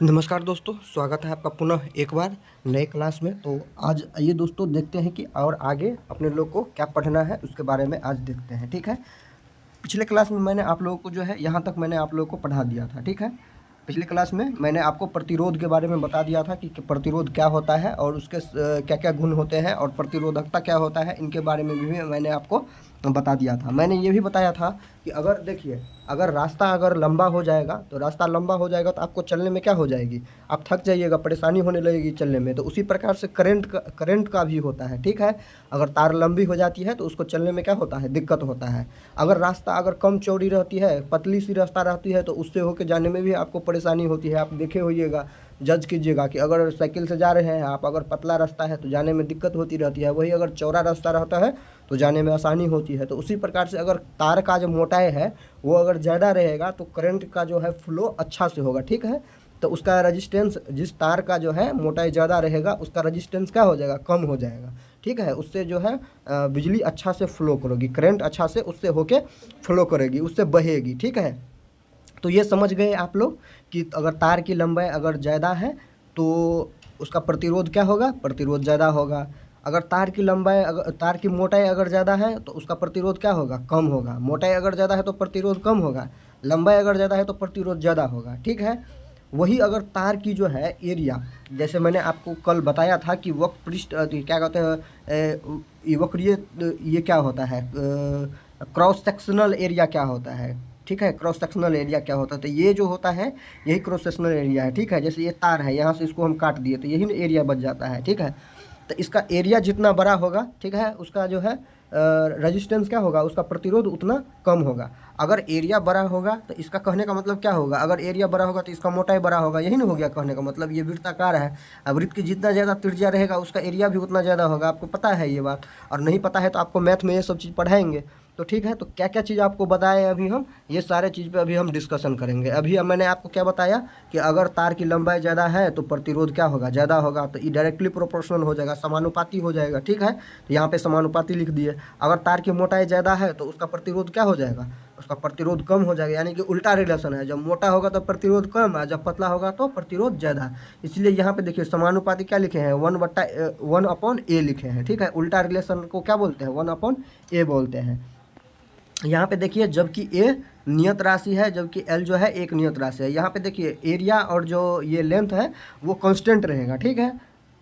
नमस्कार दोस्तों, स्वागत है आपका पुनः एक बार नए क्लास में। तो आज आइए दोस्तों देखते हैं कि और आगे अपने लोग को क्या पढ़ना है उसके बारे में आज देखते हैं। ठीक है, पिछले क्लास में मैंने आप लोगों को जो है यहाँ तक मैंने आप लोगों को पढ़ा दिया था। ठीक है, पिछले क्लास में मैंने आपको प्रतिरोध के बारे में बता दिया था कि प्रतिरोध क्या होता है और उसके क्या क्या गुण होते हैं और प्रतिरोधकता क्या होता है, इनके बारे में भी मैंने आपको बता दिया था। मैंने ये भी बताया था कि अगर देखिए, अगर रास्ता अगर लंबा हो जाएगा तो रास्ता लंबा हो जाएगा तो आपको चलने में क्या हो जाएगी, आप थक जाइएगा, परेशानी होने लगेगी चलने में। तो उसी प्रकार से करंट का भी होता है। ठीक है, अगर तार लंबी हो जाती है तो उसको चलने में क्या होता है, दिक्कत होता है। अगर रास्ता अगर कम चौड़ी रहती है, पतली सी रास्ता रहती है तो उससे होकर जाने में भी आपको परेशानी होती है। आप देखे होइएगा, जज कीजिएगा कि अगर साइकिल से जा रहे हैं आप, अगर पतला रास्ता है तो जाने में दिक्कत होती रहती है, वही अगर चौड़ा रास्ता रहता है तो जाने में आसानी होती है। तो उसी प्रकार से अगर तार का जो मोटाई है वो अगर ज़्यादा रहेगा तो करंट का जो है फ्लो अच्छा से होगा। ठीक है, तो उसका रजिस्टेंस, जिस तार का जो है मोटाई ज़्यादा रहेगा उसका रजिस्टेंस क्या हो जाएगा, कम हो जाएगा। ठीक है, उससे जो है बिजली अच्छा से फ्लो करेगी, करंट अच्छा से उससे होके फ्लो करेगी, उससे बहेगी। ठीक है, तो ये समझ गए आप लोग कि अगर तार की लंबाई अगर ज़्यादा है तो उसका प्रतिरोध क्या होगा, प्रतिरोध ज़्यादा होगा। अगर तार की लंबाई, अगर तार की मोटाई अगर ज़्यादा है तो उसका प्रतिरोध क्या होगा, कम होगा। मोटाई अगर ज़्यादा है तो प्रतिरोध कम होगा, लंबाई अगर ज़्यादा है तो प्रतिरोध ज़्यादा होगा। ठीक है, वही अगर तार की जो है एरिया, जैसे मैंने आपको कल बताया था कि वक्र पृष्ठ क्या कहते हैं, वक्रीय, ये क्या होता है, क्रॉस सेक्शनल एरिया क्या होता है। ठीक है, क्रॉस सेक्शनल एरिया क्या होता है, तो ये जो होता है यही क्रॉस सेक्शनल एरिया है। ठीक है, जैसे ये तार है, यहाँ से इसको हम काट दिए तो यही एरिया बच जाता है। ठीक है, तो इसका एरिया जितना बड़ा होगा, ठीक है, उसका जो है रेजिस्टेंस क्या होगा, उसका प्रतिरोध उतना कम होगा। अगर एरिया बड़ा होगा तो इसका कहने का मतलब क्या होगा, अगर एरिया बड़ा होगा तो इसका मोटाई बड़ा होगा, यही ना हो गया कहने का मतलब। ये वृत्ताकार है, अब वृत्त की जितना ज़्यादा त्रिज्या रहेगा उसका एरिया भी उतना ज़्यादा होगा। आपको पता है ये बात, और नहीं पता है तो आपको मैथ में ये सब चीज़ पढ़ाएंगे। तो ठीक है, तो क्या क्या चीज़ आपको बताएं अभी हम, ये सारे चीज़ पे अभी हम डिस्कशन करेंगे। अभी अब मैंने आपको क्या बताया कि अगर तार की लंबाई ज़्यादा है तो प्रतिरोध क्या होगा, ज़्यादा होगा। तो ये डायरेक्टली प्रोपोर्शनल हो जाएगा, समानुपाती हो जाएगा। ठीक है, तो यहाँ पे समानुपाती लिख दिए। अगर तार की मोटाई ज़्यादा है तो उसका प्रतिरोध क्या हो जाएगा, उसका प्रतिरोध कम हो जाएगा। यानी कि उल्टा रिलेशन है, जब मोटा होगा तो प्रतिरोध कम है, जब पतला होगा तो प्रतिरोध ज़्यादा। इसलिए यहाँ पे देखिए समानुपाती क्या लिखे हैं, 1/1/a लिखे हैं। ठीक है, उल्टा रिलेशन को क्या बोलते हैं, 1/a बोलते हैं। यहाँ पे देखिए, जबकि ए नियत राशि है, जबकि एल जो है एक नियत राशि है। यहाँ पे देखिए एरिया और जो ये लेंथ है वो कांस्टेंट रहेगा। ठीक है,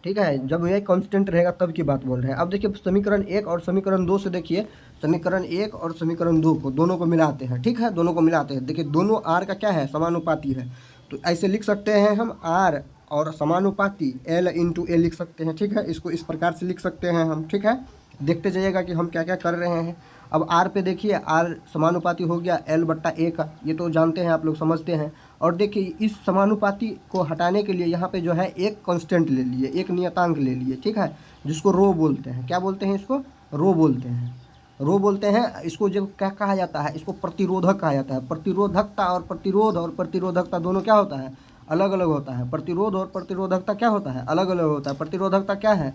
ठीक है, जब ये कांस्टेंट रहेगा तब की बात बोल रहे हैं। अब देखिए समीकरण 1 और समीकरण 2 से देखिए, समीकरण 1 और समीकरण 2 को दोनों को मिलाते हैं। ठीक है, दोनों को मिलाते हैं। देखिए दोनों आर का क्या है, समानुपाती है, तो ऐसे लिख सकते हैं हम आर और समानुपाती एल इंटू ए लिख सकते हैं। ठीक है, इसको इस प्रकार से लिख सकते हैं हम। ठीक है, देखते जाइएगा कि हम क्या क्या कर रहे हैं। अब आर पे देखिए, आर समानुपाती हो गया एल बट्टा ए का, ये तो जानते हैं आप लोग, समझते हैं। और देखिए इस समानुपाती को हटाने के लिए यहाँ पे जो है एक कांस्टेंट ले लिए, एक नियतांक ले लिए। ठीक है, जिसको रो बोलते हैं। क्या बोलते हैं इसको, रो बोलते हैं, रो बोलते हैं इसको। जो क्या कहा जाता है, इसको प्रतिरोधक कहा जाता है। प्रतिरोधकता और प्रतिरोध और प्रतिरोधकता दोनों क्या होता है, अलग अलग होता है। प्रतिरोध और प्रतिरोधकता क्या होता है, अलग अलग होता है। प्रतिरोधकता क्या है,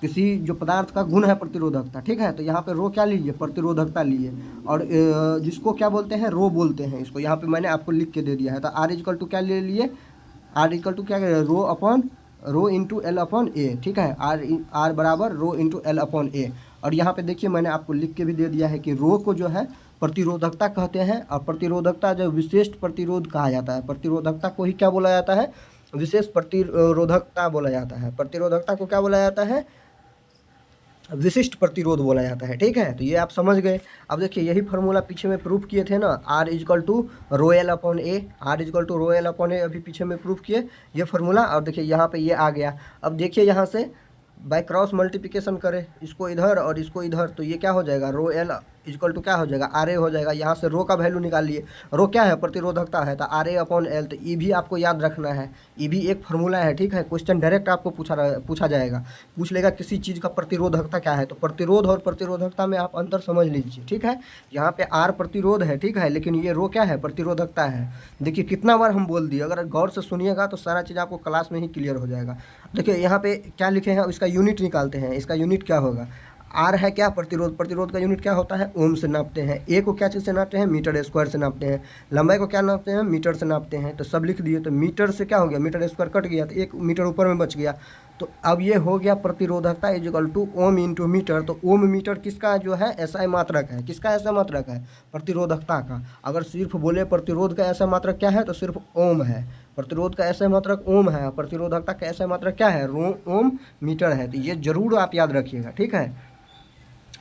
किसी जो पदार्थ का गुण है प्रतिरोधकता। ठीक है, तो यहाँ पे रो क्या लीजिए, प्रतिरोधकता लिए, और जिसको क्या बोलते हैं, रो बोलते हैं इसको। यहाँ पे मैंने आपको लिख के दे दिया है। तो आर इजकल टू क्या ले लिए, आर इजकल टू क्या, rho upon rho into l upon a. ठीक है, आर बराबर rho into l upon a. और यहाँ पे देखिए मैंने आपको लिख के भी दे दिया है कि रो को जो है प्रतिरोधकता कहते हैं, और प्रतिरोधकता जो विशिष्ट प्रतिरोध कहा जाता है। प्रतिरोधकता को ही क्या बोला जाता है, विशेष प्रतिरोधकता बोला जाता है। प्रतिरोधकता को क्या बोला जाता है, विशिष्ट प्रतिरोध बोला जाता है। ठीक है, तो ये आप समझ गए। अब देखिए यही फार्मूला पीछे में प्रूफ किए थे ना, r is equal to rho l upon a, r is equal to rho l upon a, अभी पीछे में प्रूफ किए ये फार्मूला। और देखिए यहाँ पे ये आ गया। अब देखिए यहाँ से बाय क्रॉस मल्टीप्लिकेशन करें, इसको इधर और इसको इधर, तो ये क्या हो जाएगा, रो एल इजकल टू क्या हो जाएगा, आर ए हो जाएगा। यहाँ से रो का वैल्यू निकालिए, रो क्या है, प्रतिरोधकता है, तो आर ए अपॉन एल। तो ई भी आपको याद रखना है, ई भी एक फार्मूला है। ठीक है, क्वेश्चन डायरेक्ट आपको पूछा जाएगा, पूछ लेगा किसी चीज़ का प्रतिरोधकता क्या है। तो प्रतिरोध और प्रतिरोधकता में आप अंतर समझ लीजिए। ठीक है, यहाँ पे आर प्रतिरोध है, ठीक है, लेकिन ये रो क्या है, प्रतिरोधकता है। देखिए कितना बार हम बोल दिए, अगर गौर से सुनिएगा तो सारा चीज़ आपको क्लास में ही क्लियर हो जाएगा। देखिए यहाँ पे क्या लिखे हैं, इसका यूनिट निकालते हैं। इसका यूनिट क्या होगा, आर है क्या, प्रतिरोध। प्रतिरोध का यूनिट क्या होता है, ओम से नापते हैं। ए को क्या चीज़ से नापते हैं, मीटर स्क्वायर से नापते हैं। लंबाई को क्या नापते हैं, मीटर से नापते हैं। तो सब लिख दिए। तो मीटर से क्या हो गया, मीटर स्क्वायर कट गया तो 1 मीटर ऊपर में बच गया। तो अब ये हो गया प्रतिरोधकता equal to ohm into metre. तो ओम मीटर किसका जो है, एसआई मात्रक है। किसका ऐसा मात्रक है, प्रतिरोधकता का। अगर सिर्फ बोले प्रतिरोध का ऐसा मात्रक क्या है, तो सिर्फ ओम है। प्रतिरोध का ऐसा मात्रक ओम है, प्रतिरोधकता का ऐसा मात्रक क्या है, ओम मीटर है। तो ये जरूर आप याद रखिएगा, ठीक है।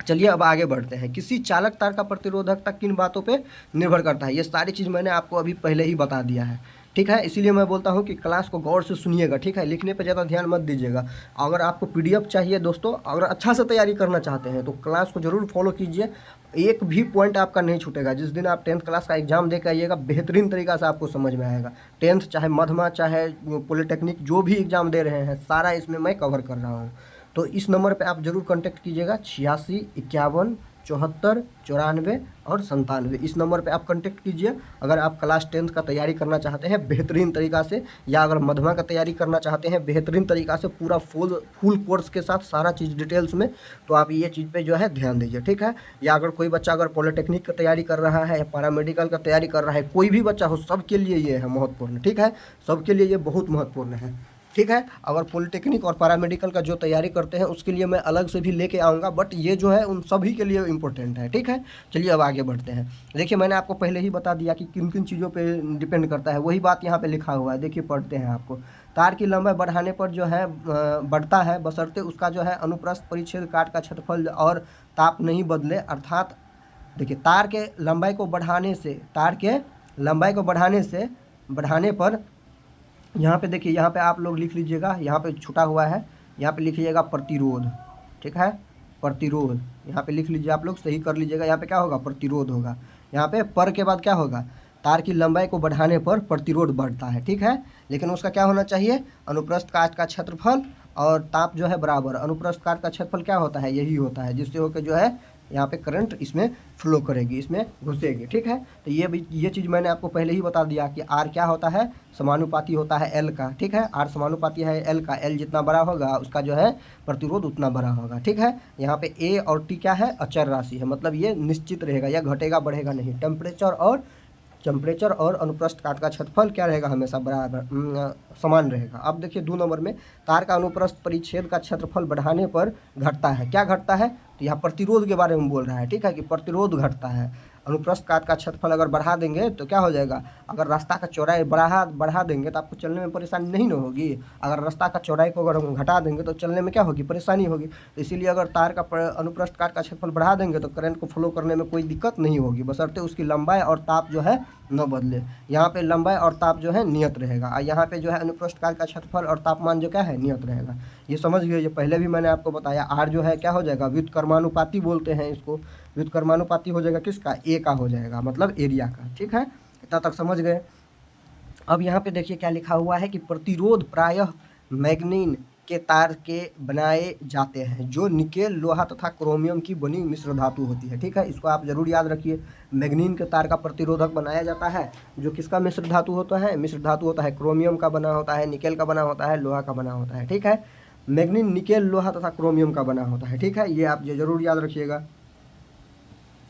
चलिए अब आगे बढ़ते हैं। किसी चालक तार का प्रतिरोधकता किन बातों पे निर्भर करता है, ये सारी चीज़ मैंने आपको अभी पहले ही बता दिया है, ठीक है। इसीलिए मैं बोलता हूँ कि क्लास को गौर से सुनिएगा, ठीक है। लिखने पे ज़्यादा ध्यान मत दीजिएगा। अगर आपको पीडीएफ चाहिए दोस्तों, अगर अच्छा से तैयारी करना चाहते हैं तो क्लास को ज़रूर फॉलो कीजिए। एक भी पॉइंट आपका नहीं छूटेगा। जिस दिन आप 10th क्लास का एग्जाम दे के आइएगा, बेहतरीन तरीका से आपको समझ में आएगा। 10th चाहे मध्यमा चाहे पॉलिटेक्निक, जो भी एग्ज़ाम दे रहे हैं, सारा इसमें मैं कवर कर रहा हूँ। तो इस नंबर पे आप ज़रूर कांटेक्ट कीजिएगा, 86 51 74 94 और 97। इस नंबर पे आप कांटेक्ट कीजिए अगर आप क्लास 10th का तैयारी करना चाहते हैं बेहतरीन तरीका से, या अगर मध्यमा का तैयारी करना चाहते हैं बेहतरीन तरीका से, पूरा फुल कोर्स के साथ सारा चीज़ डिटेल्स में, तो आप ये चीज़ पे जो है ध्यान दीजिए, ठीक है। या अगर कोई बच्चा अगर पॉलिटेक्निक का तैयारी कर रहा है या पैरामेडिकल का तैयारी कर रहा है, कोई भी बच्चा हो, सबके लिए ये है महत्वपूर्ण, ठीक है। सबके लिए ये बहुत महत्वपूर्ण है, ठीक है। अगर पॉलिटेक्निक और पैरामेडिकल का जो तैयारी करते हैं उसके लिए मैं अलग से भी लेके आऊँगा, बट ये जो है उन सभी के लिए इम्पोर्टेंट है, ठीक है। चलिए अब आगे बढ़ते हैं। देखिए मैंने आपको पहले ही बता दिया कि किन किन चीज़ों पे डिपेंड करता है, वही बात यहाँ पे लिखा हुआ है। देखिए पढ़ते हैं आपको। तार की लंबाई बढ़ाने पर जो है बढ़ता है, बशर्ते उसका जो है अनुप्रस्थ परिच्छेद काट का क्षेत्रफल और ताप नहीं बदले। अर्थात देखिए तार के लंबाई को बढ़ाने से, तार के लंबाई को बढ़ाने पर यहाँ पे देखिए, यहाँ पे आप लोग लिख लीजिएगा, यहाँ पे छुटा हुआ है, यहाँ पे लिख लीजिएगा प्रतिरोध, ठीक है। प्रतिरोध यहाँ पे लिख लीजिए, आप लोग सही कर लीजिएगा। यहाँ पे क्या होगा, प्रतिरोध होगा। यहाँ पे पर के बाद क्या होगा, तार की लंबाई को बढ़ाने पर प्रतिरोध बढ़ता है, ठीक है। लेकिन उसका क्या होना चाहिए, अनुप्रस्थ काट का क्षेत्रफल और ताप जो है बराबर। अनुप्रस्थ काट का क्षेत्रफल क्या होता है, यही होता है, जिससे होकर जो है यहाँ पे करंट इसमें फ्लो करेगी, इसमें घुसेगी, ठीक है। तो ये चीज़ मैंने आपको पहले ही बता दिया कि आर क्या होता है, समानुपाती होता है एल का, ठीक है। आर समानुपाती है एल का, एल जितना बड़ा होगा उसका जो है प्रतिरोध उतना बड़ा होगा, ठीक है। यहाँ पे ए और टी क्या है, अचर राशि है, मतलब ये निश्चित रहेगा, या घटेगा बढ़ेगा नहीं। टेम्परेचर और अनुप्रस्थ काट का क्षेत्रफल क्या रहेगा, हमेशा बराबर समान रहेगा। अब देखिए 2 नंबर में, तार का अनुप्रस्थ परिच्छेद का क्षेत्रफल बढ़ाने पर घटता है। क्या घटता है, तो यहाँ प्रतिरोध के बारे में बोल रहा है, ठीक है, कि प्रतिरोध घटता है। अनुप्रस्थ काट का क्षेत्रफल अगर बढ़ा देंगे तो क्या हो जाएगा, अगर रास्ता का चौड़ाई बढ़ा देंगे तो आपको चलने में परेशानी नहीं ना होगी। अगर रास्ता का चौड़ाई को अगर हम घटा देंगे तो चलने में क्या होगी, परेशानी होगी। तो इसीलिए अगर तार का अनुप्रस्थ काट का क्षेत्रफल बढ़ा देंगे तो करंट को फ्लो करने में कोई दिक्कत नहीं होगी, बशर्ते उसकी लंबाई और ताप जो है न बदले। यहाँ पे लंबाई और ताप जो है नियत रहेगा, और यहाँ पे जो है अनुप्रस्थ काट का क्षेत्रफल और तापमान जो क्या है, नियत रहेगा। ये समझ गए, ये पहले भी मैंने आपको बताया। आर जो है क्या हो जाएगा, व्युत्क्रमानुपाती बोलते हैं इसको। व्युत्क्रमानुपाती हो जाएगा किसका, ए का हो जाएगा, मतलब एरिया का, ठीक है। इतना तक समझ गए। अब यहाँ पे देखिए क्या लिखा हुआ है कि प्रतिरोध प्रायः मैग्नीन के तार के बनाए जाते हैं, जो निकेल लोहा तथा क्रोमियम की बनी मिश्र धातु होती है, ठीक है। इसको आप जरूर याद रखिए। मैग्नीन के तार का प्रतिरोधक बनाया जाता है, जो किसका मिश्र धातु होता है, मिश्र धातु होता है क्रोमियम का बना होता है, निकेल का बना होता है, लोहा का बना होता है, ठीक है। मैग्नीन निकेल लोहा तथा क्रोमियम का बना होता है, ठीक है। ये आप जरूर याद रखिएगा।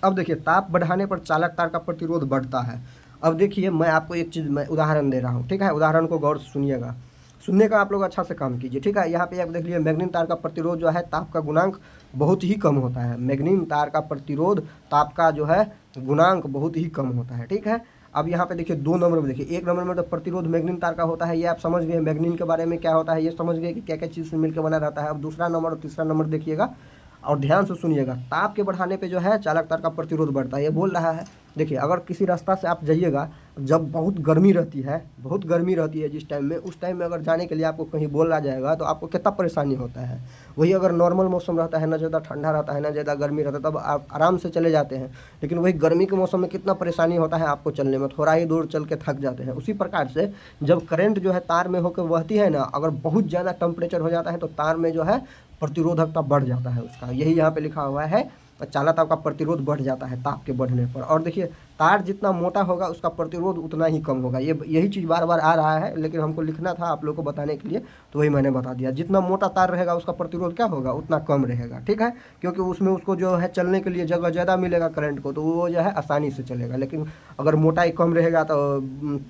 अब देखिए ताप बढ़ाने पर चालक तार का प्रतिरोध बढ़ता है। अब देखिए मैं आपको एक चीज़ मैं उदाहरण दे रहा हूँ, ठीक है। उदाहरण को गौर से सुनिएगा, सुनने का आप लोग अच्छा से काम कीजिए, ठीक है। यहाँ पे आप देख लीजिए, मैग्नीन तार का प्रतिरोध जो है ताप का गुणांक बहुत ही कम होता है। मैग्नीन तार का प्रतिरोध ताप का जो है गुणांक बहुत ही कम होता है, ठीक है। अब यहाँ पे देखिए 2 नंबर में देखिए, 1 नंबर में तो प्रतिरोध मैग्नीन तार का होता है, ये आप समझ गए। मैग्नीन के बारे में क्या होता है ये समझ गए कि क्या क्या चीज़ से मिलकर बना रहता है। अब दूसरा नंबर और तीसरा नंबर देखिएगा और ध्यान से सुनिएगा। ताप के बढ़ाने पे जो है चालक तार का प्रतिरोध बढ़ता है, ये बोल रहा है। देखिए अगर किसी रास्ता से आप जाइएगा, जब बहुत गर्मी रहती है जिस टाइम में, उस टाइम में अगर जाने के लिए आपको कहीं बोला जाएगा तो आपको कितना परेशानी होता है। वही अगर नॉर्मल मौसम रहता है, ना ज़्यादा ठंडा रहता है ना ज़्यादा गर्मी रहता है, तब आप आराम से चले जाते हैं। लेकिन वही गर्मी के मौसम में कितना परेशानी होता है आपको चलने में, थोड़ा ही दूर चल के थक जाते हैं। उसी प्रकार से जब करंट जो है तार में होकर बहती है ना, अगर बहुत ज़्यादा टेम्परेचर हो जाता है तो तार में जो है प्रतिरोधकता बढ़ जाता है उसका। यही यहाँ पे लिखा हुआ है, चालक ताप का प्रतिरोध बढ़ जाता है ताप के बढ़ने पर। और देखिए तार जितना मोटा होगा उसका प्रतिरोध उतना ही कम होगा। यही चीज़ बार बार आ रहा है, लेकिन हमको लिखना था आप लोग को बताने के लिए, तो वही मैंने बता दिया। जितना मोटा तार रहेगा उसका प्रतिरोध क्या होगा, उतना कम रहेगा, ठीक है, क्योंकि उसमें उसको जो है चलने के लिए जगह ज़्यादा मिलेगा करंट को, तो वो जो है आसानी से चलेगा। लेकिन अगर मोटाई कम रहेगा तो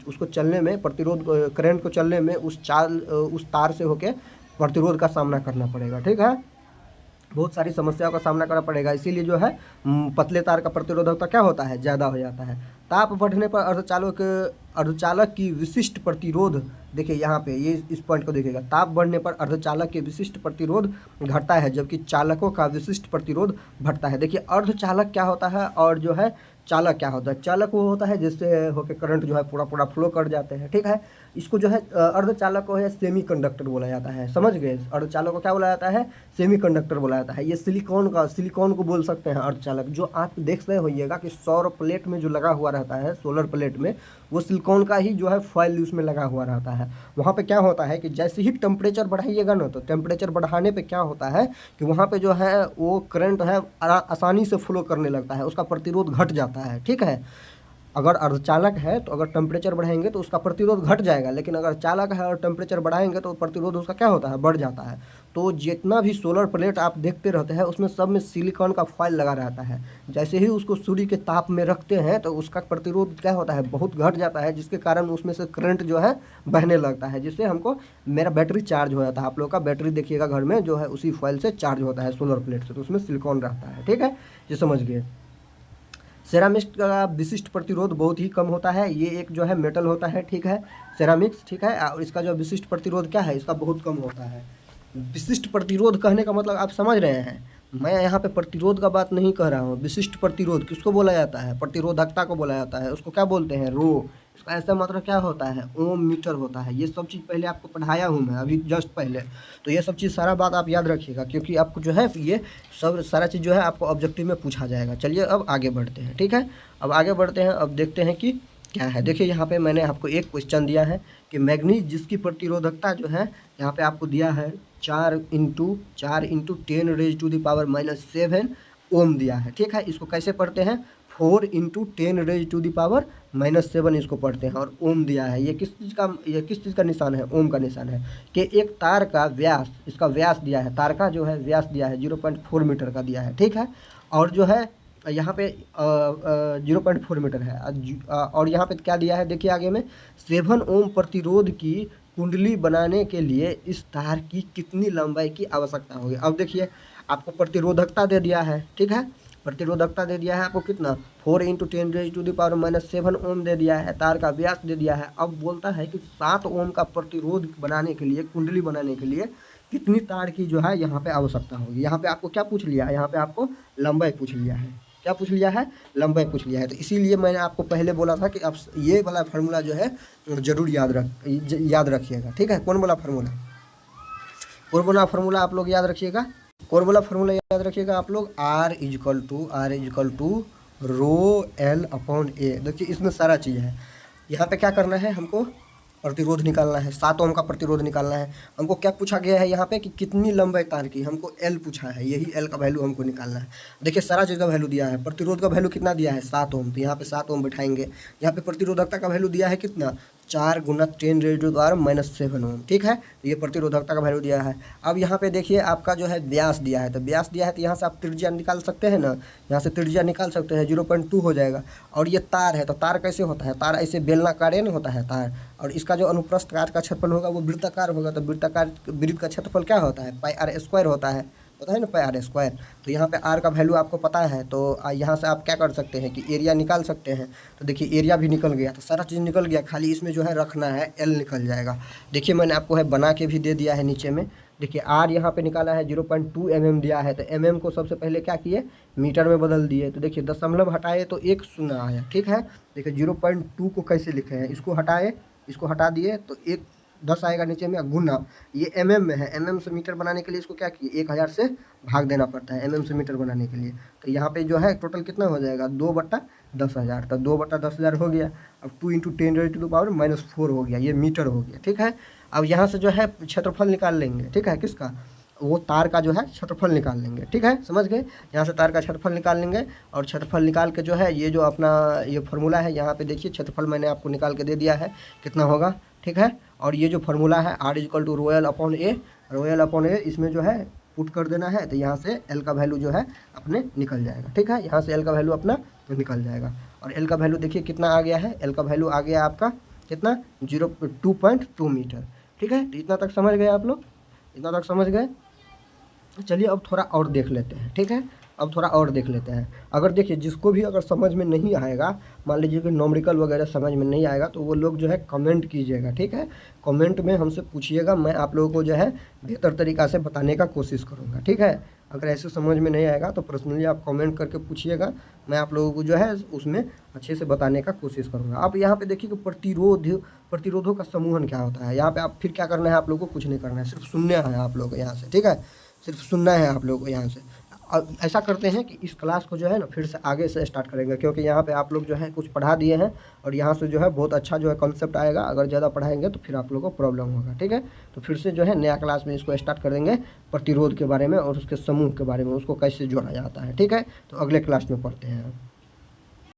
उसको चलने में प्रतिरोध, करंट को चलने में उस तार से होके प्रतिरोध का सामना करना पड़ेगा, ठीक है, बहुत सारी समस्याओं का सामना करना पड़ेगा। इसीलिए जो है पतले तार का प्रतिरोधकता क्या होता है, ज़्यादा हो जाता है। ताप बढ़ने पर अर्धचालक की विशिष्ट प्रतिरोध, देखिए यहाँ पे ये इस पॉइंट को देखिएगा, ताप बढ़ने पर अर्धचालक के विशिष्ट प्रतिरोध घटता है, जबकि चालकों का विशिष्ट प्रतिरोध बढ़ता है। देखिए अर्धचालक क्या होता है और जो है चालक क्या होता है। चालक वो होता है जिससे होकर करंट जो है पूरा फ्लो कर जाते हैं, ठीक है। इसको जो है अर्धचालक को है सेमी कंडक्टर बोला जाता है, समझ गए। अर्धचालक को क्या बोला जाता है, सेमी कंडक्टर बोला जाता है। ये सिलिकॉन को बोल सकते हैं अर्धचालक। जो आप देख रहे होइएगा कि सौर प्लेट में जो लगा हुआ रहता है, सोलर प्लेट में, वो सिलिकॉन का ही जो है फॉइल उसमें लगा हुआ रहता है। वहाँ पे क्या होता है कि जैसे ही टेम्परेचर बढ़ाइएगा ना, तो टेम्परेचर बढ़ाने पे क्या होता है कि वहाँ पे जो है वो करंट है आसानी से फ्लो करने लगता है, उसका प्रतिरोध घट जाता है, ठीक है। अगर अर्धचालक है तो अगर टेम्परेचर बढ़ाएंगे तो उसका प्रतिरोध घट जाएगा, लेकिन अगर चालक है और टेम्परेचर बढ़ाएंगे तो प्रतिरोध उसका क्या होता है, बढ़ जाता है। तो जितना भी सोलर प्लेट आप देखते रहते हैं उसमें सब में सिलिकॉन का फॉइल लगा रहता है। जैसे ही उसको सूर्य के ताप में रखते हैं तो उसका प्रतिरोध क्या होता है, बहुत घट जाता है, जिसके कारण उसमें से करंट जो है बहने लगता है, जिससे हमको मेरा बैटरी चार्ज हो जाता है। आप लोग का बैटरी देखिएगा घर में जो है उसी फॉइल से चार्ज होता है, सोलर प्लेट से, तो उसमें सिलिकॉन रहता है, ठीक है, ये समझ गए। सेरामिक्स का विशिष्ट प्रतिरोध बहुत ही कम होता है। ये एक जो है मेटल होता है, ठीक है, सेरामिक्स, ठीक है, और इसका जो विशिष्ट प्रतिरोध क्या है, इसका बहुत कम होता है। विशिष्ट प्रतिरोध कहने का मतलब आप समझ रहे हैं, मैं यहाँ पे प्रतिरोध का बात नहीं कह रहा हूँ। विशिष्ट प्रतिरोध किसको बोला जाता है, प्रतिरोधकता को बोला जाता है, उसको क्या बोलते हैं, रो। इसका ऐसा मतलब क्या होता है, ओम मीटर होता है। ये सब चीज़ पहले आपको पढ़ाया हूँ मैं अभी जस्ट पहले, तो ये सब चीज़ सारा बात आप याद रखिएगा, क्योंकि आपको जो है ये सब सारा चीज़ जो है आपको ऑब्जेक्टिव में पूछा जाएगा। चलिए अब आगे बढ़ते हैं, ठीक है, अब आगे बढ़ते हैं, अब देखते हैं कि क्या है। देखिए यहाँ पे मैंने आपको एक क्वेश्चन दिया है कि मैग्नीज जिसकी प्रतिरोधकता जो है यहाँ पे आपको दिया है 4 × 10⁻⁷ ओम दिया है, ठीक है। इसको कैसे पढ़ते हैं, 4 × 10⁻⁷ इसको पढ़ते हैं, और ओम दिया है। ये किस चीज़ का निशान है, ओम का निशान है। कि एक तार का व्यास, इसका व्यास दिया है, तार का जो है व्यास दिया है 0.4 मीटर का दिया है, ठीक है। और जो है यहाँ पे 0.4 मीटर है, और यहाँ पे क्या दिया है, देखिए आगे में 7 ओम प्रतिरोध की कुंडली बनाने के लिए इस तार की कितनी लंबाई की आवश्यकता होगी। अब देखिए आपको प्रतिरोधकता दे दिया है, ठीक है, प्रतिरोधकता दे दिया है आपको कितना, 4 × 10⁻⁷ ओम दे दिया है, तार का व्यास दे दिया है। अब बोलता है कि 7 ओम का प्रतिरोध बनाने के लिए, कुंडली बनाने के लिए कितनी तार की जो है यहाँ पे आवश्यकता होगी। यहाँ पे आपको क्या पूछ लिया है, यहाँ पे आपको लंबाई पूछ लिया है, क्या पूछ लिया है, लंबाई पूछ लिया है। तो इसीलिए मैंने आपको पहले बोला था कि आप ये वाला फार्मूला जो है जरूर याद रखिएगा, ठीक है। कौन बोला फार्मूला, कौन बोला फार्मूला आप लोग याद रखिएगा, कौन बोला फार्मूला याद रखिएगा आप लोग, R इक्वल टू ρL/A। देखिए इसमें सारा चीज़ है। यहाँ पे क्या करना है, हमको प्रतिरोध निकालना है, 7 ओम का प्रतिरोध निकालना है। हमको क्या पूछा गया है यहाँ पे कि कितनी लंबाई तार की, हमको L पूछा है, यही L का वैल्यू हमको निकालना है। देखिए सारा चीज़ का वैल्यू दिया है, प्रतिरोध का वैल्यू कितना दिया है, 7 ओम, तो यहाँ पे 7 ओम बैठाएंगे। यहाँ पे प्रतिरोधकता का वैल्यू दिया है कितना, 4 × 10⁻⁷ ओम, ठीक है, तो ये प्रतिरोधकता का वैल्यू दिया है। अब यहाँ पे देखिए आपका जो है व्यास दिया है, तो व्यास दिया है तो यहाँ से आप त्रिज्या निकाल सकते हैं ना, यहाँ से त्रिज्या निकाल सकते हैं, 0.2 हो जाएगा। और ये तार है, तो तार कैसे होता है, तार ऐसे बेलनाकार नहीं होता है तार, और इसका जो अनुप्रस्थ काट का क्षेत्रफल होगा वो वृत्ताकार होगा, तो वृत्त का क्षेत्रफल क्या होता है, πr² होता है ना, πr²। तो यहाँ पे r का वैल्यू आपको पता है, तो यहाँ से आप क्या कर सकते हैं कि एरिया निकाल सकते हैं। तो देखिए एरिया भी निकल गया, तो सारा चीज़ निकल गया, खाली इसमें जो है रखना है L निकल जाएगा। देखिए मैंने आपको है बना के भी दे दिया है नीचे में। देखिए R यहाँ पे निकाला है 0.2 mm दिया है, तो mm को सबसे पहले क्या किए, मीटर में बदल दिए। तो देखिए दशमलव हटाए तो 1 शून्य आया, ठीक है। देखिए 0.2 को कैसे लिखे हैं, इसको हटाए, इसको हटा दिए तो 1 10 आएगा नीचे में, गुना, ये mm में है, mm से मीटर बनाने के लिए इसको क्या किए, 1000 से भाग देना पड़ता है mm से मीटर बनाने के लिए। तो यहाँ पे जो है टोटल कितना हो जाएगा, 2/10,000, तो 2/10,000 हो गया। अब 2 × 10⁻⁻⁴ हो गया, ये मीटर हो गया, ठीक है। अब यहाँ से जो है क्षेत्रफल निकाल लेंगे, ठीक है, किसका, वो तार का जो है क्षेत्रफल निकाल लेंगे। ठीक है, समझ गए। यहाँ से तार का क्षेत्रफल निकाल लेंगे और क्षेत्रफल निकाल के जो है ये जो अपना ये फार्मूला है, यहाँ पे देखिए क्षेत्रफल मैंने आपको निकाल के दे दिया है कितना होगा। ठीक है, और ये जो फार्मूला है R equal to rho l upon a, rho l upon a, इसमें जो है पुट कर देना है, तो यहाँ से एल का वैल्यू जो है अपने निकल जाएगा। ठीक है, यहाँ से एल का वैल्यू अपना निकल जाएगा और एल का वैल्यू देखिए कितना आ गया है, एल का वैल्यू आ गया आपका कितना 2.2 मीटर। ठीक है, तो इतना तक समझ गए आप लोग, इतना तक समझ गए। चलिए अब थोड़ा और देख लेते हैं। ठीक है, अब थोड़ा और देख लेते हैं। अगर देखिए जिसको भी अगर समझ में नहीं आएगा, मान लीजिए कि नॉमरिकल वगैरह समझ में नहीं आएगा, तो वो लोग जो है कमेंट कीजिएगा। ठीक है, कमेंट में हमसे पूछिएगा, मैं आप लोगों को जो है बेहतर तरीक़ा से बताने का कोशिश करूँगा। ठीक है, अगर ऐसे समझ में नहीं आएगा तो पर्सनली आप कमेंट करके पूछिएगा, मैं आप लोगों को जो है उसमें अच्छे से बताने का कोशिश करूँगा। आप यहाँ पे देखिए कि प्रतिरोधों का समूहन क्या होता है। यहाँ पे आप फिर क्या करना है, आप लोगों को कुछ नहीं करना है, सिर्फ सुनना है आप लोग यहाँ से। ठीक है, सिर्फ सुनना है आप लोगों को यहाँ से। अब ऐसा करते हैं कि इस क्लास को जो है ना फिर से आगे से स्टार्ट करेंगे, क्योंकि यहाँ पे आप लोग जो है कुछ पढ़ा दिए हैं और यहाँ से जो है बहुत अच्छा जो है कॉन्सेप्ट आएगा। अगर ज़्यादा पढ़ाएंगे तो फिर आप लोगों को प्रॉब्लम होगा। ठीक है, तो फिर से जो है नया क्लास में इसको स्टार्ट कर देंगे, प्रतिरोध के बारे में और उसके समूह के बारे में, उसको कैसे जोड़ा जाता है। ठीक है, तो अगले क्लास में पढ़ते हैं।